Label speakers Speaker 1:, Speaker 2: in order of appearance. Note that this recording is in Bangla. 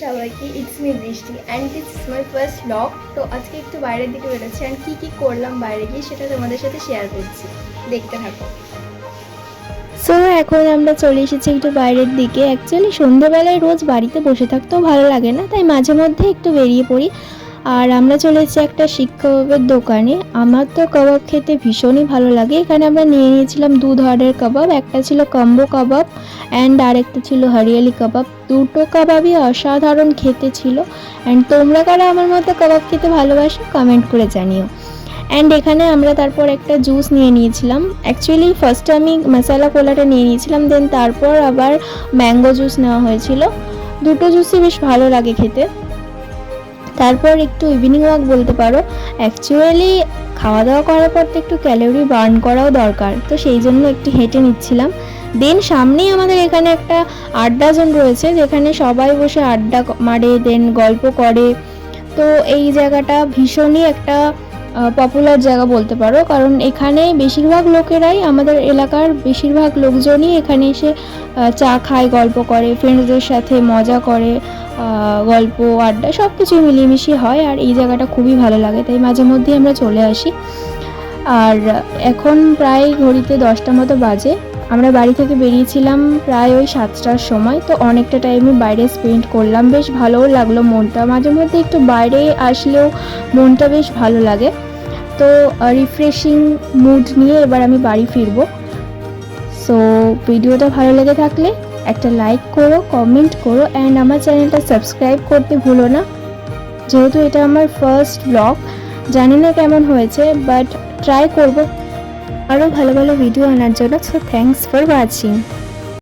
Speaker 1: সবাইকে, ইটস মি বৃষ্টি and this is my first blog. তো আজকে একটু বাইরের দিকে বেরোচ্ছি অ্যান্ড কী করলাম বাইরে গিয়ে সেটা তোমাদের সাথে শেয়ার করছি, দেখতে থাকো। সো এখন আমরা চলে এসেছি একটু বাইরের দিকে। অ্যাকচুয়ালি সন্ধ্যেবেলায় রোজ বাড়িতে বসে থাকতেও ভালো লাগে না, তাই মাঝে মধ্যে একটু বেরিয়ে পড়ি। আর আমরা চলে এসেছি একটা শিক কাবাবের দোকানে। আমার তো কাবাব খেতে ভীষণই ভালো লাগে। এখানে আমরা নিয়ে নিয়েছিলাম দু ধরনের কাবাব, একটা ছিল কম্বো কাবাব অ্যান্ড আরেকটা ছিল হরিয়ালি কাবাব। দুটো কাবাবই অসাধারণ খেতে ছিল। অ্যান্ড তোমরা কারা আমার মতো কাবাব খেতে ভালোবাসো কমেন্ট করে জানিও। অ্যান্ড এখানে আমরা তারপর একটা জুস নিয়ে নিয়েছিলাম। অ্যাকচুয়ালি ফার্স্টে আমি মশালা কোলাটা নিয়ে নিয়েছিলাম, দেন তারপর আবার ম্যাঙ্গো জুস নেওয়া হয়েছিল। দুটো জুসই বেশ ভালো লাগে খেতে। তারপর একটু ইভিনিং ওয়াক বলতে পারো। অ্যাকচুয়ালি খাওয়া দাওয়া করার পর তো একটু ক্যালোরি বার্ন করাও দরকার, তো সেই জন্য একটু হেঁটে নিচ্ছিলাম। দেন সামনেই আমাদের এখানে একটা আড্ডা জোন রয়েছে, যেখানে সবাই বসে আড্ডা মারে, দেন গল্প করে। তো এই জায়গাটা ভীষণই একটা পপুলার জায়গা বলতে পারো, কারণ এখানে বেশিরভাগ লোকেরাই, আমাদের এলাকার বেশিরভাগ লোকজনই এখানে এসে চা খায়, গল্প করে, ফ্রেন্ডসদের সাথে মজা করে, গল্প আড্ডা সব কিছুই মিলেমিশে হয়। আর এই জায়গাটা খুবই ভালো লাগে, তাই মাঝে মধ্যেই আমরা চলে আসি। আর এখন প্রায় ঘড়িতে 10টা মতো বাজে। আমরা বাড়ি থেকে বেরিয়েছিলাম প্রায় ওই 7টার সময়, তো অনেকটা টাইমই বাইরে স্পেন্ড করলাম। বেশ ভালোও লাগলো মনটা, মাঝে মধ্যে একটু বাইরে আসলেও মনটা বেশ ভালো লাগে। তো রিফ্রেশিং মুড নিয়ে এবার আমি বাড়ি ফিরবো। সো ভিডিওটা ভালো লেগে থাকলে একটা লাইক করো, কমেন্ট করো অ্যান্ড আমার চ্যানেলটা সাবস্ক্রাইব করতে ভুলো না। যেহেতু এটা আমার ফার্স্ট ব্লগ, জানি না কেমন হয়েছে, বাট ট্রাই করবো আরও ভালো ভালো ভিডিও আনার জন্য। So thanks for watching.